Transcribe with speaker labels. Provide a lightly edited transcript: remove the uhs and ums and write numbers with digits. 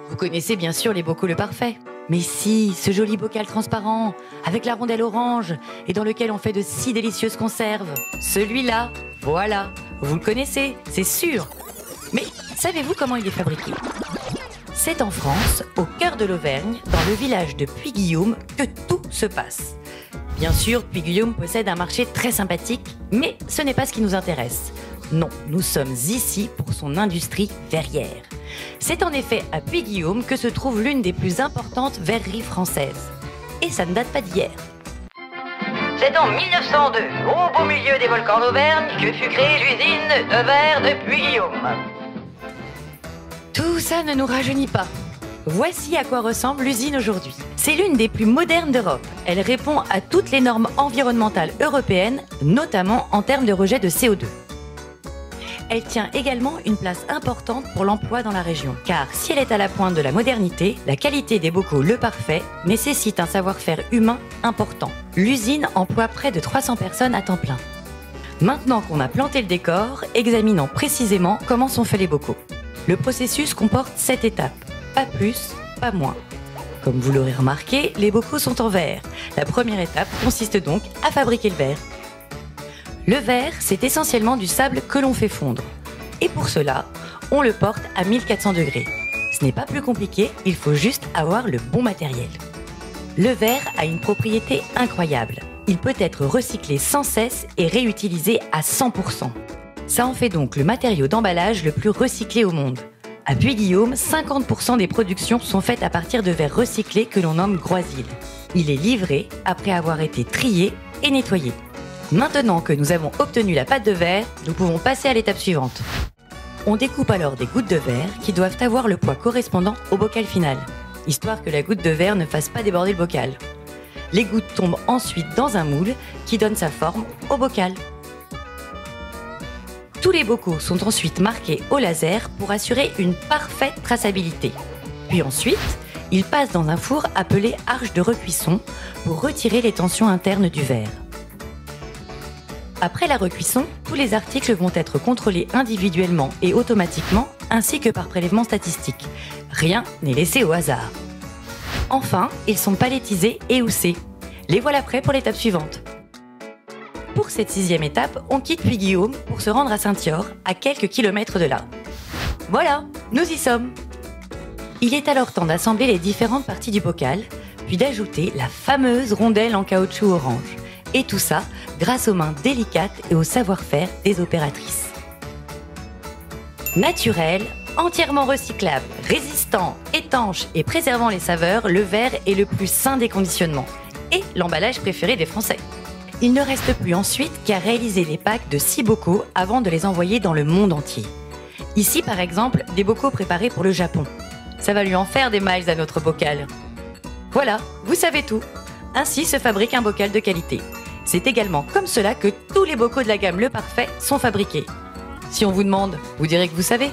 Speaker 1: Vous connaissez bien sûr les bocaux Le Parfait. Mais si, ce joli bocal transparent, avec la rondelle orange, et dans lequel on fait de si délicieuses conserves. Celui-là, voilà, vous le connaissez, c'est sûr. Mais savez-vous comment il est fabriqué? C'est en France, au cœur de l'Auvergne, dans le village de Puy-Guillaume, que tout se passe. Bien sûr, Puy-Guillaume possède un marché très sympathique, mais ce n'est pas ce qui nous intéresse. Non, nous sommes ici pour son industrie verrière. C'est en effet à Puy-Guillaume que se trouve l'une des plus importantes verreries françaises. Et ça ne date pas d'hier. C'est en 1902, au beau milieu des volcans d'Auvergne, que fut créée l'usine de verre de Puy-Guillaume. Tout ça ne nous rajeunit pas. Voici à quoi ressemble l'usine aujourd'hui. C'est l'une des plus modernes d'Europe. Elle répond à toutes les normes environnementales européennes, notamment en termes de rejet de CO2. Elle tient également une place importante pour l'emploi dans la région. Car si elle est à la pointe de la modernité, la qualité des bocaux Le Parfait nécessite un savoir-faire humain important. L'usine emploie près de 300 personnes à temps plein. Maintenant qu'on a planté le décor, examinons précisément comment sont faits les bocaux. Le processus comporte 7 étapes. Pas plus, pas moins. Comme vous l'aurez remarqué, les bocaux sont en verre. La première étape consiste donc à fabriquer le verre. Le verre, c'est essentiellement du sable que l'on fait fondre. Et pour cela, on le porte à 1400 degrés. Ce n'est pas plus compliqué, il faut juste avoir le bon matériel. Le verre a une propriété incroyable. Il peut être recyclé sans cesse et réutilisé à 100%. Ça en fait donc le matériau d'emballage le plus recyclé au monde. À Puy-Guillaume, 50% des productions sont faites à partir de verre recyclé que l'on nomme Groisil. Il est livré après avoir été trié et nettoyé. Maintenant que nous avons obtenu la pâte de verre, nous pouvons passer à l'étape suivante. On découpe alors des gouttes de verre qui doivent avoir le poids correspondant au bocal final, histoire que la goutte de verre ne fasse pas déborder le bocal. Les gouttes tombent ensuite dans un moule qui donne sa forme au bocal. Tous les bocaux sont ensuite marqués au laser pour assurer une parfaite traçabilité. Puis ensuite, ils passent dans un four appelé arche de recuisson pour retirer les tensions internes du verre. Après la recuisson, tous les articles vont être contrôlés individuellement et automatiquement, ainsi que par prélèvement statistique. Rien n'est laissé au hasard. Enfin, ils sont palettisés et houssés. Les voilà prêts pour l'étape suivante. Pour cette 6e étape, on quitte Puy-Guillaume pour se rendre à Saint-Thior, à quelques kilomètres de là. Voilà, nous y sommes. Il est alors temps d'assembler les différentes parties du bocal, puis d'ajouter la fameuse rondelle en caoutchouc orange. Et tout ça grâce aux mains délicates et au savoir-faire des opératrices. Naturel, entièrement recyclable, résistant, étanche et préservant les saveurs, le verre est le plus sain des conditionnements et l'emballage préféré des Français. Il ne reste plus ensuite qu'à réaliser les packs de 6 bocaux avant de les envoyer dans le monde entier. Ici par exemple, des bocaux préparés pour le Japon. Ça va lui en faire des miles à notre bocal. Voilà, vous savez tout. Ainsi se fabrique un bocal de qualité. C'est également comme cela que tous les bocaux de la gamme Le Parfait sont fabriqués. Si on vous demande, vous direz que vous savez.